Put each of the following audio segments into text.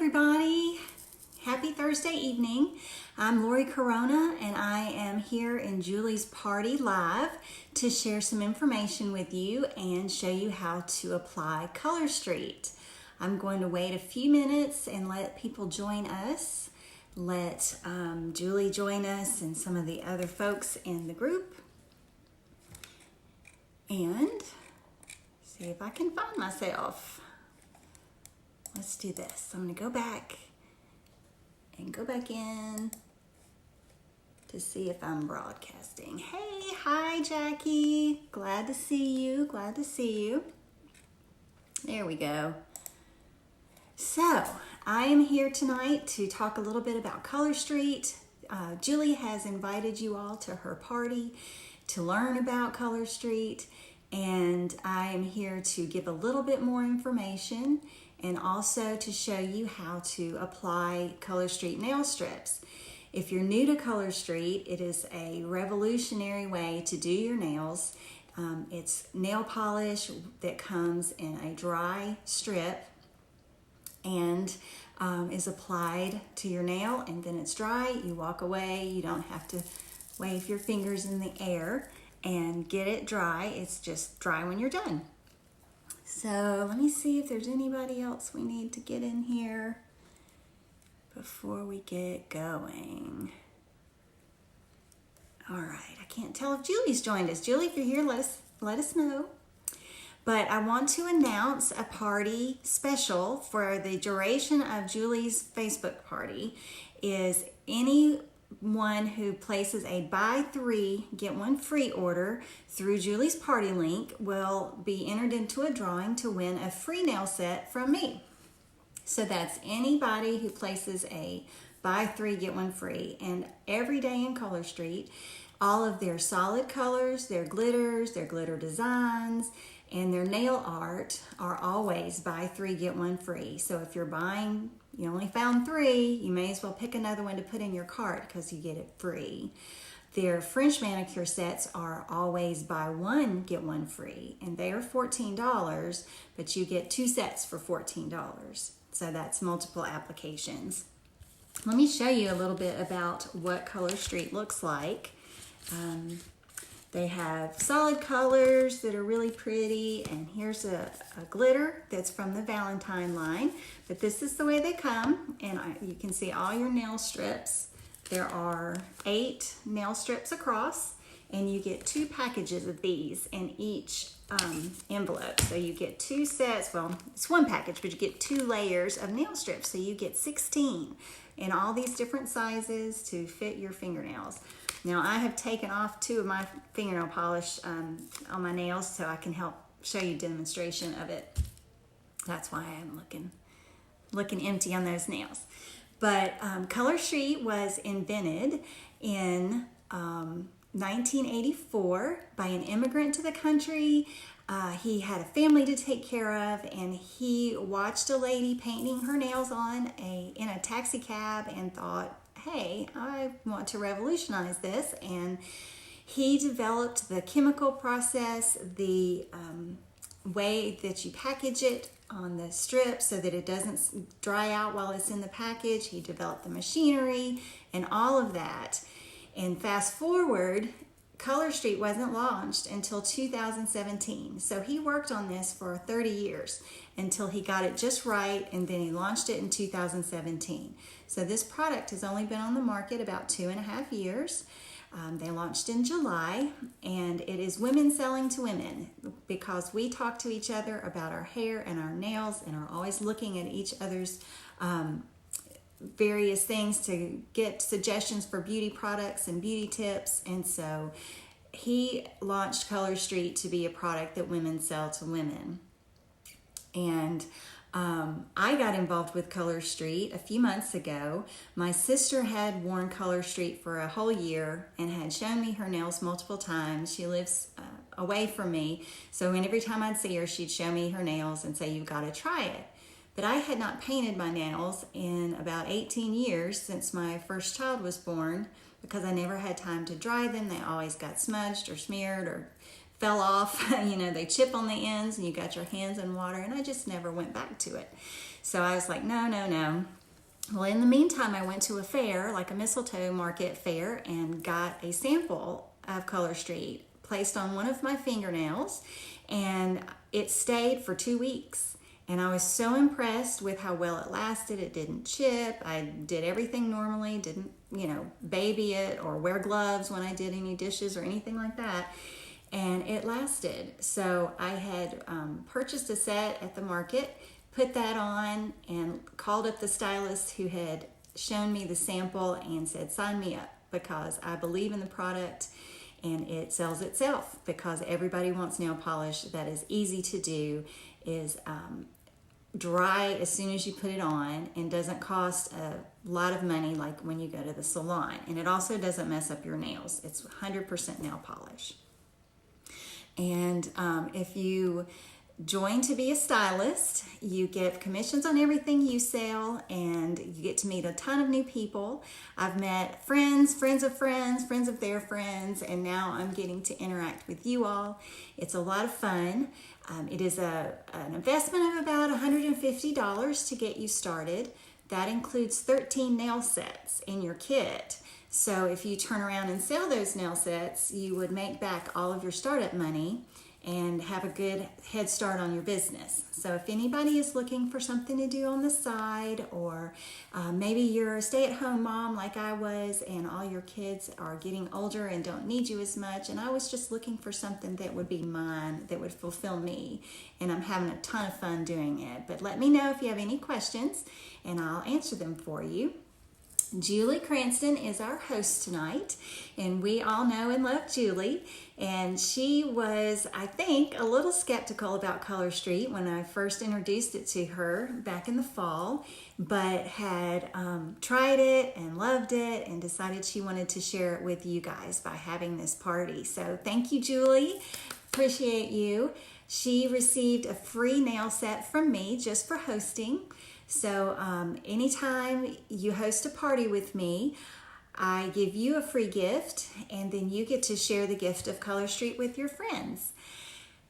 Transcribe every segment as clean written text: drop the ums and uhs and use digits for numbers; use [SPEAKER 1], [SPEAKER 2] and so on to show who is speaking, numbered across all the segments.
[SPEAKER 1] everybody. Happy Thursday evening. I'm Lori Corona and I am here in Julie's Party Live to share some information with you and show you how to apply Color Street. I'm going to wait a few minutes and let people join us. Let Julie join us and some of the other folks in the group. And see if I can find myself. Let's do this. I'm going to go back in to see if I'm broadcasting. Hey, hi Jackie. Glad to see you. Glad to see you. There we go. So, I am here tonight to talk a little bit about Color Street. Julie has invited you all to her party to learn about Color Street, and I am here to give a little bit more information and also to show you how to apply Color Street nail strips. If you're new to Color Street, it is a revolutionary way to do your nails. It's nail polish that comes in a dry strip and is applied to your nail, and then it's dry. You walk away. You don't have to wave your fingers in the air and get it dry. It's just dry when you're done. So let me see if there's anybody else we need to get in here before we get going. All right, I can't tell if Julie's joined us. Julie, if you're here, let us know. But I want to announce a party special for the duration of Julie's Facebook party. Is anyone who places a buy 3 get 1 free order through Julie's party link will be entered into a drawing to win a free nail set from me. So that's anybody who places a buy 3 get 1 free. And every day in Color Street, all of their solid colors, their glitters, their glitter designs, and their nail art are always buy 3 get 1 free. So if you're buying, you only found 3, you may as well pick another one to put in your cart because you get it free. Their French manicure sets are always buy 1 get 1 free, and they are $14, but you get 2 sets for $14. So that's multiple applications. Let me show you a little bit about what Color Street looks like. They have solid colors that are really pretty, and here's a glitter that's from the Valentine line, but this is the way they come, and you can see all your nail strips. There are 8 nail strips across, and you get 2 packages of these in each envelope. So you get 2 sets, well, it's 1 package, but you get 2 layers of nail strips, so you get 16 in all these different sizes to fit your fingernails. Now, I have taken off 2 of my fingernail polish on my nails so I can help show you a demonstration of it. That's why I'm looking empty on those nails. But Color Street was invented in 1984 by an immigrant to the country. He had a family to take care of, and he watched a lady painting her nails in a taxi cab and thought, hey, I want to revolutionize this. And he developed the chemical process, the way that you package it on the strip so that it doesn't dry out while it's in the package. He developed the machinery and all of that. And fast forward, Color Street wasn't launched until 2017. So he worked on this for 30 years until he got it just right, and then he launched it in 2017. So this product has only been on the market about 2.5 years. They launched in July, and it is women selling to women because we talk to each other about our hair and our nails and are always looking at each other's various things to get suggestions for beauty products and beauty tips. And so he launched Color Street to be a product that women sell to women. And I got involved with Color Street a few months ago. My sister had worn Color Street for a whole year and had shown me her nails multiple times. She lives away from me, so every time I'd see her, she'd show me her nails and say, you've got to try it. But I had not painted my nails in about 18 years since my first child was born because I never had time to dry them. They always got smudged or smeared or fell off. They chip on the ends and you got your hands in water, and I just never went back to it. So I was like, no, no, no. Well, in the meantime, I went to a fair, like a mistletoe market fair, and got a sample of Color Street placed on one of my fingernails, and it stayed for 2 weeks. And I was so impressed with how well it lasted. It didn't chip. I did everything normally, didn't, baby it or wear gloves when I did any dishes or anything like that. And it lasted. So I had purchased a set at the market, put that on, and called up the stylist who had shown me the sample and said, sign me up, because I believe in the product and it sells itself, because everybody wants nail polish that is easy to do, is dry as soon as you put it on, and doesn't cost a lot of money like when you go to the salon. And it also doesn't mess up your nails. It's 100% nail polish. And if you join to be a stylist, you get commissions on everything you sell, and you get to meet a ton of new people. I've met friends, friends of friends, friends of their friends, and now I'm getting to interact with you all. It's a lot of fun. It is an investment of about $150 to get you started. That includes 13 nail sets in your kit. So if you turn around and sell those nail sets, you would make back all of your startup money and have a good head start on your business. So if anybody is looking for something to do on the side, or maybe you're a stay-at-home mom like I was, and all your kids are getting older and don't need you as much, and I was just looking for something that would be mine, that would fulfill me, and I'm having a ton of fun doing it. But let me know if you have any questions, and I'll answer them for you. Julie Cranston is our host tonight, and we all know and love Julie. And she was, I think, a little skeptical about Color Street when I first introduced it to her back in the fall, but had tried it and loved it and decided she wanted to share it with you guys by having this party. So thank you, Julie. Appreciate you. She received a free nail set from me just for hosting. So anytime you host a party with me, I give you a free gift, and then you get to share the gift of Color Street with your friends.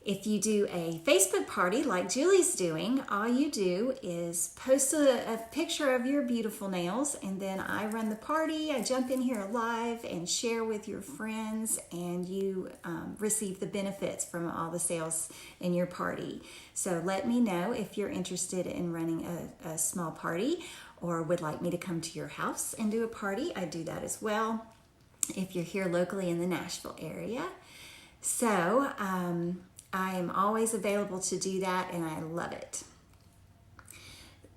[SPEAKER 1] If you do a Facebook party like Julie's doing, all you do is post a picture of your beautiful nails, and then I run the party. I jump in here live and share with your friends, and you receive the benefits from all the sales in your party. So let me know if you're interested in running a small party, or would like me to come to your house and do a party. I do that as well if you're here locally in the Nashville area. So I am always available to do that, and I love it.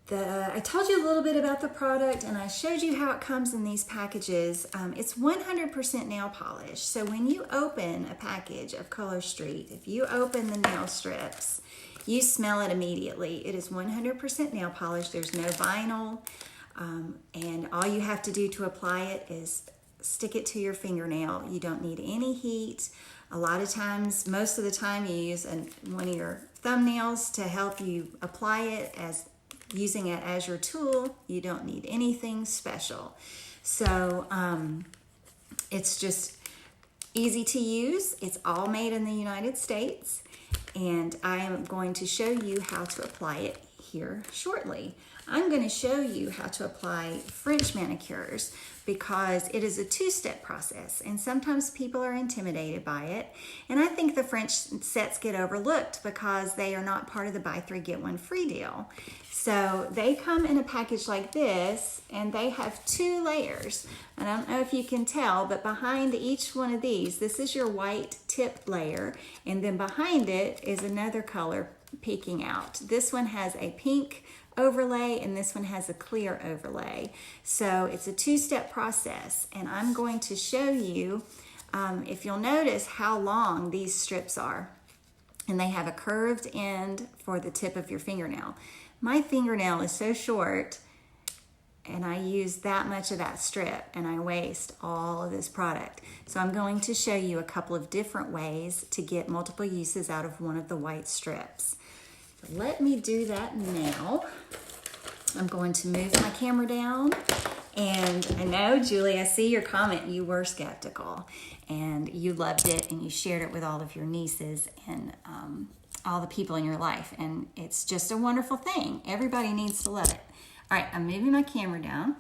[SPEAKER 1] I told you a little bit about the product, and I showed you how it comes in these packages. It's 100% nail polish. So when you open a package of Color Street, if you open the nail strips, you smell it immediately. It is 100% nail polish. There's no vinyl, and all you have to do to apply it is stick it to your fingernail. You don't need any heat. A lot of times, most of the time, you use one of your thumbnails to help you apply it, as using it as your tool. You don't need anything special. So it's just easy to use. It's all made in the United States, and I am going to show you how to apply it here shortly. I'm going to show you how to apply French manicures, because it is a two-step process, and sometimes people are intimidated by it. And I think the French sets get overlooked because they are not part of the buy 3 get 1 free deal. So they come in a package like this, and they have 2 layers. And I don't know if you can tell, but behind each one of these, this is your white tip layer, and then behind it is another color peeking out. This one has a pink overlay, and this one has a clear overlay. So it's a 2-step process, and I'm going to show you, if you'll notice how long these strips are, and they have a curved end for the tip of your fingernail. My fingernail is so short, and I use that much of that strip, and I waste all of this product. So I'm going to show you a couple of different ways to get multiple uses out of one of the white strips. Let me do that now. I'm going to move my camera down. And I know, Julie, I see your comment. You were skeptical, and you loved it, and you shared it with all of your nieces. And all the people in your life, and it's just a wonderful thing. Everybody needs to love it. All right, I'm moving my camera down,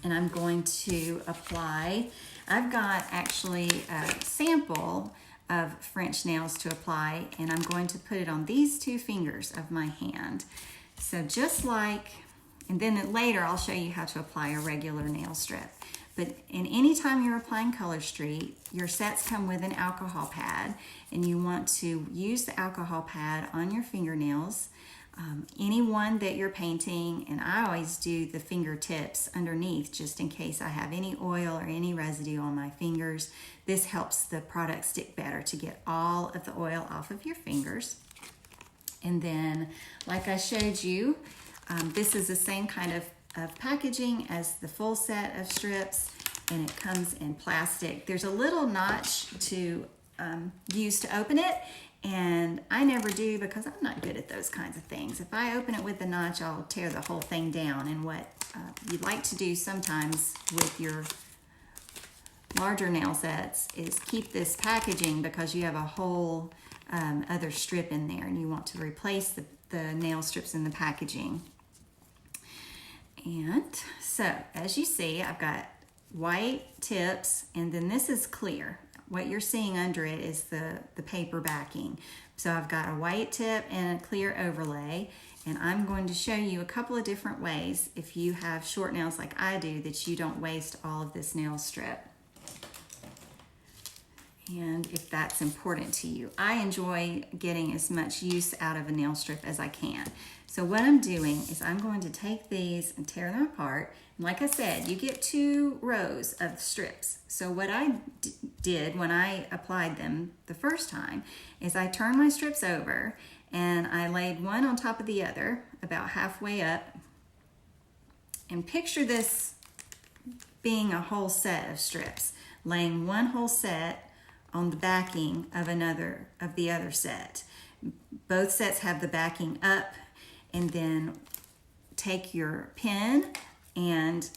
[SPEAKER 1] and I'm going to apply. I've got actually a sample of French nails to apply, and I'm going to put it on these 2 fingers of my hand. So just like, and then later I'll show you how to apply a regular nail strip. But in any time you're applying Color Street, your sets come with an alcohol pad, and you want to use the alcohol pad on your fingernails. Any one that you're painting, and I always do the fingertips underneath just in case I have any oil or any residue on my fingers. This helps the product stick better to get all of the oil off of your fingers. And then, like I showed you, this is the same kind of packaging as the full set of strips, and it comes in plastic. There's a little notch to use to open it, and I never do because I'm not good at those kinds of things. If I open it with the notch, I'll tear the whole thing down. And what you'd like to do sometimes with your larger nail sets is keep this packaging because you have a whole other strip in there, and you want to replace the nail strips in the packaging. And so, as you see, I've got white tips, and then this is clear. What you're seeing under it is the paper backing. So I've got a white tip and a clear overlay, and I'm going to show you a couple of different ways, if you have short nails like I do, that you don't waste all of this nail strip. And if that's important to you. I enjoy getting as much use out of a nail strip as I can. So what I'm doing is I'm going to take these and tear them apart. And like I said, you get 2 rows of strips. So what I did when I applied them the first time is I turned my strips over and I laid one on top of the other about halfway up. And picture this being a whole set of strips, laying one whole set on the backing of the other set. Both sets have the backing up, and then take your pen and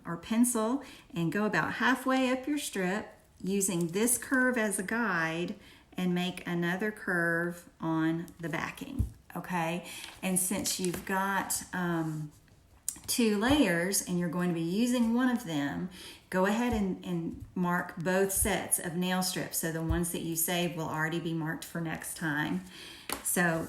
[SPEAKER 1] or pencil and go about halfway up your strip using this curve as a guide, and make another curve on the backing, okay? And since you've got 2 layers and you're going to be using one of them, go ahead and mark both sets of nail strips, so the ones that you save will already be marked for next time. So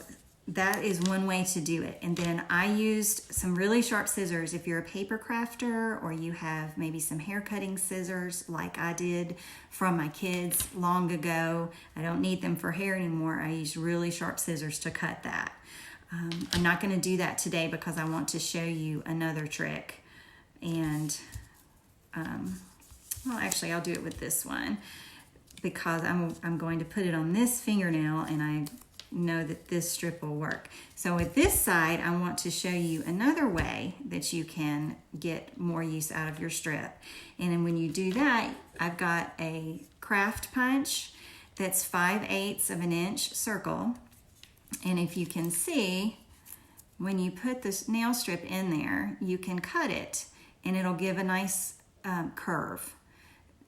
[SPEAKER 1] that is one way to do it. And then I used some really sharp scissors. If you're a paper crafter, or you have maybe some hair cutting scissors like I did from my kids long ago, I don't need them for hair anymore. I use really sharp scissors to cut that. I'm not going to do that today because I want to show you another trick. And well, actually I'll do it with this one because I'm going to put it on this fingernail, and I know that this strip will work. So with this side, I want to show you another way that you can get more use out of your strip. And then when you do that, I've got a craft punch that's 5/8 of an inch circle. And if you can see, when you put this nail strip in there, you can cut it, and it'll give a nice curve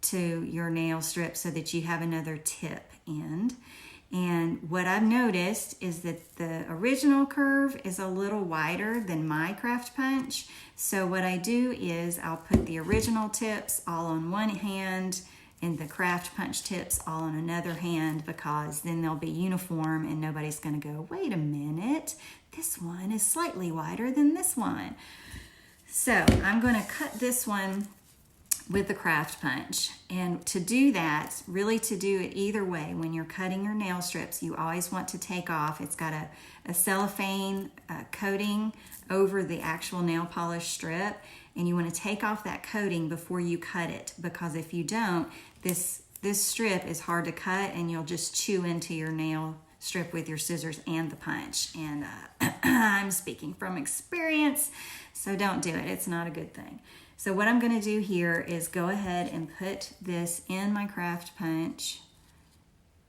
[SPEAKER 1] to your nail strip so that you have another tip end. And what I've noticed is that the original curve is a little wider than my craft punch. So what I do is I'll put the original tips all on one hand and the craft punch tips all on another hand, because then they'll be uniform and nobody's going to go, wait a minute, this one is slightly wider than this one. So I'm going to cut this one with the craft punch. And to do that, really to do it either way, when you're cutting your nail strips, you always want to take off. It's got a cellophane coating over the actual nail polish strip, and you want to take off that coating before you cut it, because if you don't, this strip is hard to cut and you'll just chew into your nail strip with your scissors and the punch. And I'm speaking from experience, so don't do it. It's not a good thing. So what I'm going to do here is go ahead and put this in my craft punch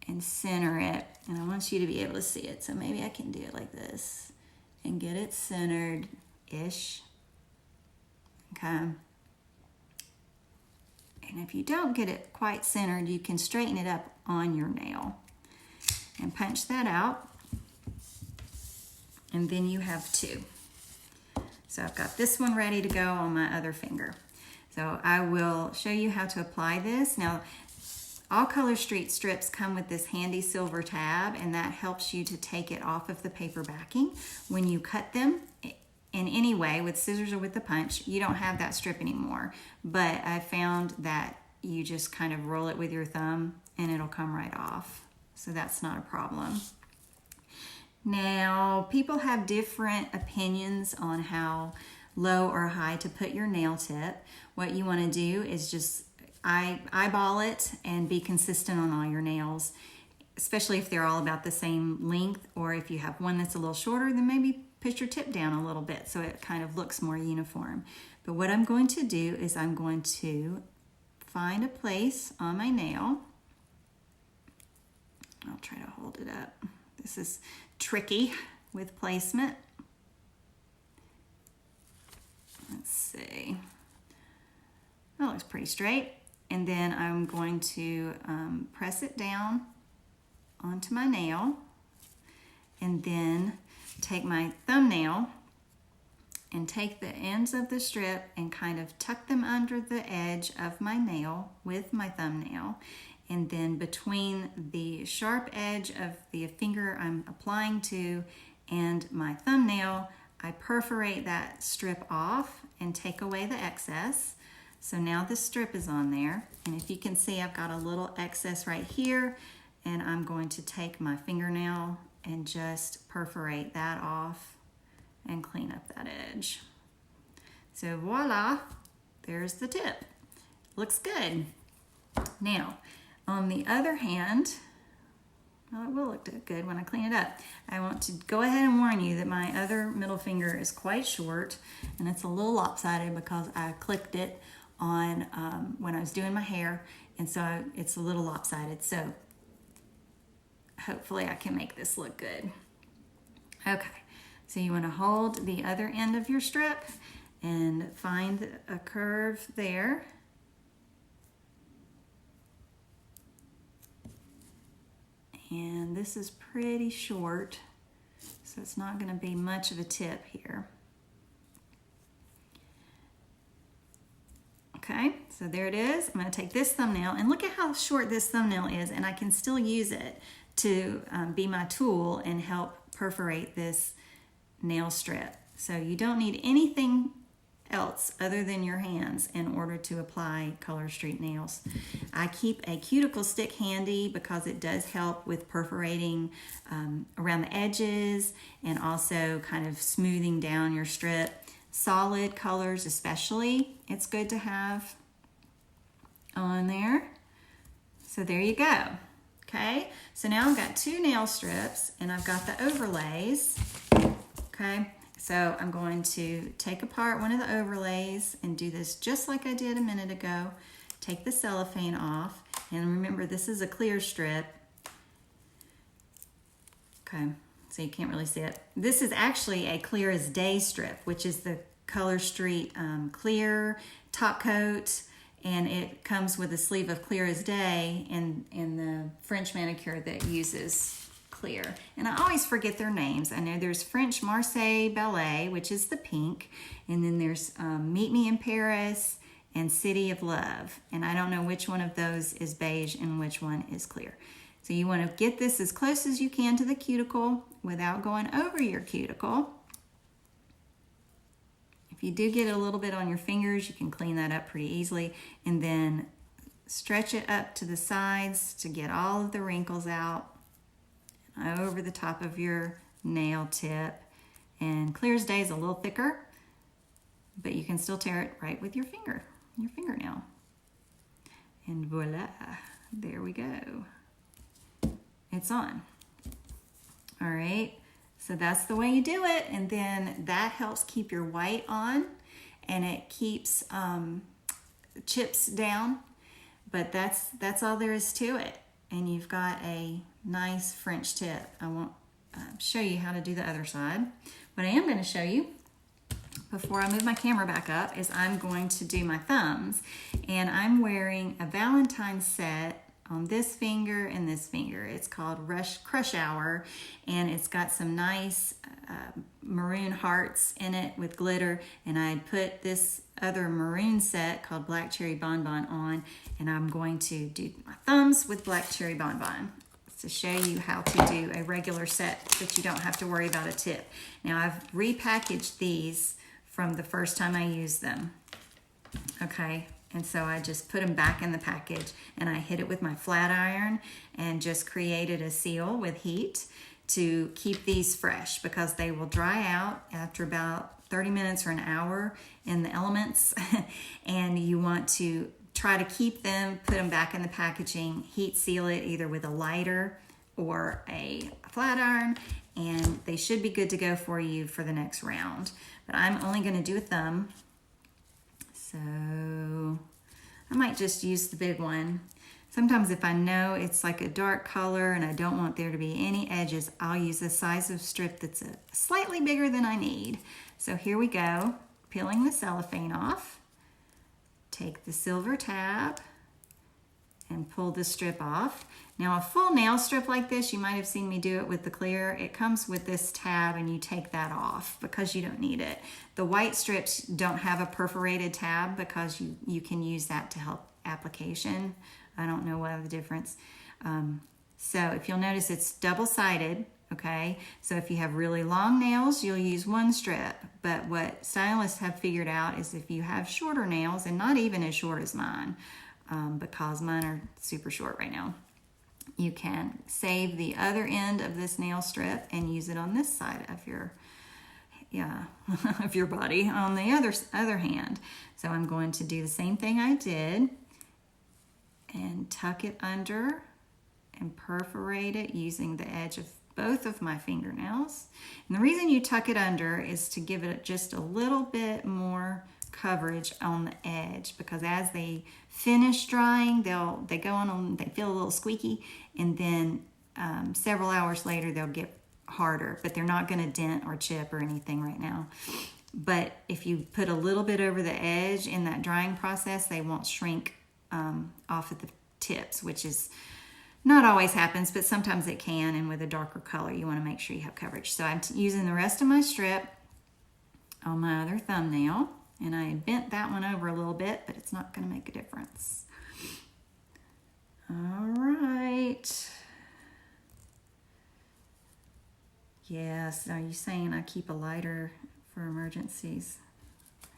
[SPEAKER 1] and center it. And I want you to be able to see it. So maybe I can do it like this and get it centered-ish. Okay. And if you don't get it quite centered, you can straighten it up on your nail and punch that out. and then you have 2. So I've got this one ready to go on my other finger. So I will show you how to apply this. Now, all Color Street strips come with this handy silver tab, and that helps you to take it off of the paper backing. When you cut them in any way, with scissors or with the punch, you don't have that strip anymore. But I found that you just kind of roll it with your thumb and it'll come right off. So that's not a problem. Now, people have different opinions on how low or high to put your nail tip. What you want to do is just eyeball it and be consistent on all your nails, especially if they're all about the same length, or if you have one that's a little shorter, then maybe push your tip down a little bit so it kind of looks more uniform. But what I'm going to do is I'm going to find a place on my nail. I'll try to hold it up. This is tricky with placement. Let's see. That looks pretty straight. And then I'm going to press it down onto my nail, and then take my thumbnail and take the ends of the strip and kind of tuck them under the edge of my nail with my thumbnail. And then between the sharp edge of the finger I'm applying to and my thumbnail, I perforate that strip off and take away the excess. So now the strip is on there. And if you can see, I've got a little excess right here, and I'm going to take my fingernail and just perforate that off and clean up that edge. So voila, there's the tip. Looks good. Now, on the other hand, well, it will look good when I clean it up. I want to go ahead and warn you that my other middle finger is quite short, and it's a little lopsided because I clipped it on when I was doing my hair, and so it's a little lopsided. So hopefully I can make this look good. Okay, so you want to hold the other end of your strip and find a curve there. And this is pretty short, so it's not going to be much of a tip here. Okay, so there it is. I'm going to take this thumbnail, and look at how short this thumbnail is, and I can still use it to be my tool and help perforate this nail strip. So you don't need anything else other than your hands in order to apply Color Street nails. I keep a cuticle stick handy because it does help with perforating around the edges and also kind of smoothing down your strip. Solid colors especially, it's good to have on there. So there you go. Okay, so now I've got 2 nail strips and I've got the overlays. Okay, so I'm going to take apart one of the overlays and do this just like I did a minute ago. Take the cellophane off, and remember this is a clear strip. Okay, so you can't really see it. This is actually a clear as day strip, which is the Color Street clear top coat, and it comes with a sleeve of clear as day in the French manicure that uses clear. And I always forget their names. I know there's French Marseille Ballet, which is the pink, and then there's Meet Me in Paris and City of Love. And I don't know which one of those is beige and which one is clear. So you want to get this as close as you can to the cuticle without going over your cuticle. If you do get a little bit on your fingers, you can clean that up pretty easily, and then stretch it up to the sides to get all of the wrinkles out over the top of your nail tip. And clear as day is a little thicker, but you can still tear it right with your fingernail. And voila, there we go. It's on. All right. So that's the way you do it, and then that helps keep your white on, and it keeps chips down, but that's all there is to it. And you've got a nice French tip. I won't show you how to do the other side. What I am going to show you before I move my camera back up is I'm going to do my thumbs, and I'm wearing a Valentine's set on this finger and this finger. It's called Crush Hour, and it's got some nice maroon hearts in it with glitter, and I put this other maroon set called Black Cherry Bonbon on, and I'm going to do my thumbs with Black Cherry Bonbon to show you how to do a regular set that you don't have to worry about a tip. Now I've repackaged these from the first time I used them. Okay, and so I just put them back in the package, and I hit it with my flat iron and just created a seal with heat to keep these fresh, because they will dry out after about 30 minutes or an hour in the elements. And you want to try to keep them, put them back in the packaging, heat seal it either with a lighter or a flat iron, and they should be good to go for you for the next round. But I'm only going to do a thumb, so I might just use the big one. Sometimes if I know it's like a dark color and I don't want there to be any edges, I'll use the size of strip that's slightly bigger than I need. So here we go, peeling the cellophane off. Take the silver tab and pull the strip off. Now a full nail strip like this, you might have seen me do it with the clear. It comes with this tab, and you take that off because you don't need it. The white strips don't have a perforated tab because you can use that to help application. I don't know what the difference. So if you'll notice, it's double-sided. Okay, so if you have really long nails, you'll use one strip. But what stylists have figured out is if you have shorter nails, and not even as short as mine, because mine are super short right now, you can save the other end of this nail strip and use it on this side of your, of your body on the other hand. So I'm going to do the same thing I did and tuck it under and perforate it using the edge of both of my fingernails. And the reason you tuck it under is to give it just a little bit more coverage on the edge, because as they finish drying, they go on, they feel a little squeaky, and then several hours later they'll get harder, but they're not going to dent or chip or anything right now. But if you put a little bit over the edge in that drying process, they won't shrink off at the tips, which is not always happens, but sometimes it can, and with a darker color, you want to make sure you have coverage. So I'm using the rest of my strip on my other thumbnail, and I bent that one over a little bit, but it's not going to make a difference. All right. Yes, are you saying I keep a lighter for emergencies?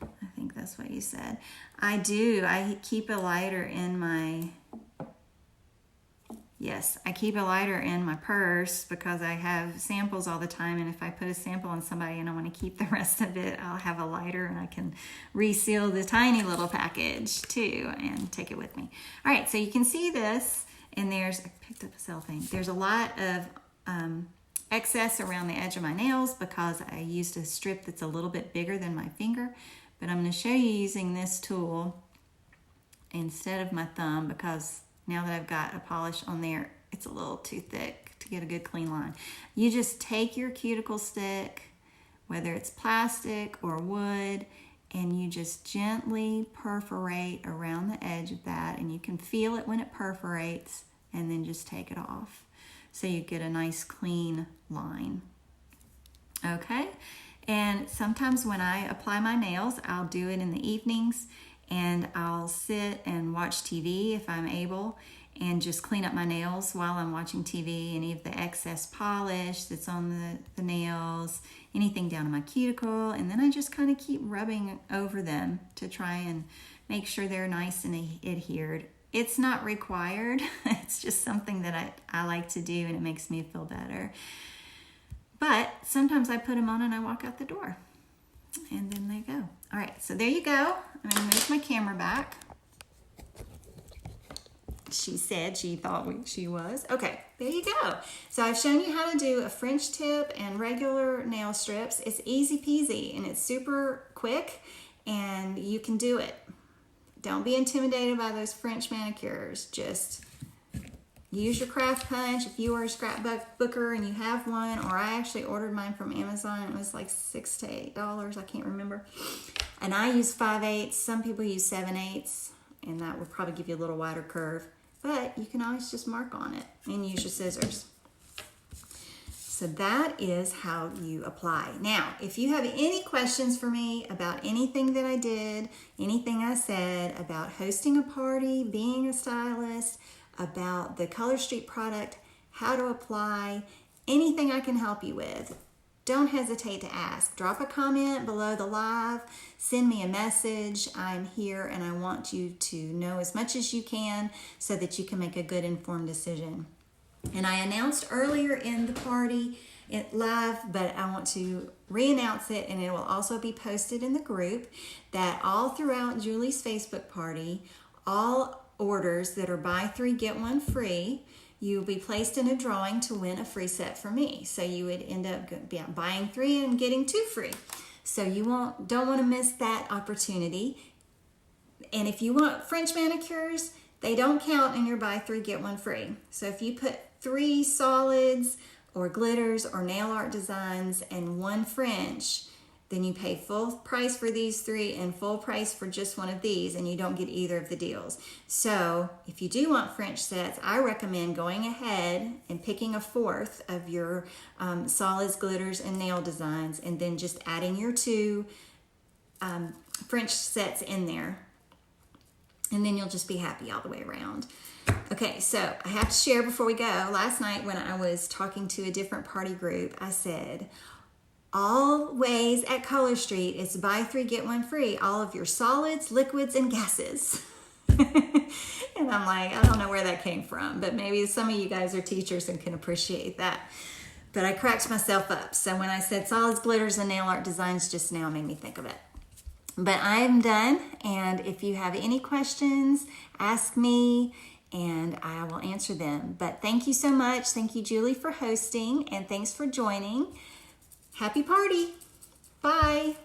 [SPEAKER 1] I think that's what you said. I do. I keep a lighter in my... Yes, I keep a lighter in my purse because I have samples all the time, and if I put a sample on somebody and I want to keep the rest of it, I'll have a lighter and I can reseal the tiny little package too and take it with me. All right, so you can see this, and I picked up a cellophane. There's a lot of excess around the edge of my nails because I used a strip that's a little bit bigger than my finger, but I'm going to show you using this tool instead of my thumb, because now that I've got a polish on there, it's a little too thick to get a good clean line. You just take your cuticle stick, whether it's plastic or wood, and you just gently perforate around the edge of that, and you can feel it when it perforates, and then just take it off. So you get a nice clean line. Okay, and sometimes when I apply my nails, I'll do it in the evenings, and I'll sit and watch TV if I'm able, and just clean up my nails while I'm watching TV, any of the excess polish that's on the nails, anything down in my cuticle, and then I just kind of keep rubbing over them to try and make sure they're nice and adhered. It's not required. It's just something that I like to do, and it makes me feel better. But sometimes I put them on and I walk out the door, and then they go. All right, so there you go. I'm gonna move my camera back. She said she thought she was. Okay, there you go. So I've shown you how to do a French tip and regular nail strips. It's easy peasy, and it's super quick, and you can do it. Don't be intimidated by those French manicures. Just use your craft punch if you are a scrapbooker and you have one, or I actually ordered mine from Amazon. It was like $6 to $8, I can't remember. And I use 5/8. Some people use 7/8, and that will probably give you a little wider curve. but you can always just mark on it and use your scissors. So that is how you apply. Now, if you have any questions for me about anything that I did, anything I said about hosting a party, being a stylist, about the Color Street product, how to apply, anything I can help you with, don't hesitate to ask. Drop a comment below the live, send me a message. I'm here and I want you to know as much as you can so that you can make a good informed decision. And I announced earlier in the party live, but I want to re-announce it, and it will also be posted in the group, that all throughout Julie's Facebook party, all orders that are buy 3 get 1 free, you will be placed in a drawing to win a free set from me. So you would end up buying 3 and getting 2 free. So you don't want to miss that opportunity. And if you want French manicures, they don't count in your buy 3 get 1 free. So if you put 3 solids or glitters or nail art designs and 1 French, then you pay full price for these 3 and full price for just one of these, and you don't get either of the deals. So if you do want French sets, I recommend going ahead and picking a 4th of your solids, glitters, and nail designs, and then just adding your 2 French sets in there. And then you'll just be happy all the way around. Okay, so I have to share before we go. Last night when I was talking to a different party group, I said, always at Color Street, it's buy 3, get 1 free. All of your solids, liquids, and gases. And I'm like, I don't know where that came from, but maybe some of you guys are teachers and can appreciate that. But I cracked myself up. So when I said solids, glitters, and nail art designs just now, made me think of it. But I'm done, and if you have any questions, ask me, and I will answer them. But thank you so much. Thank you, Julie, for hosting, and thanks for joining. Happy party. Bye.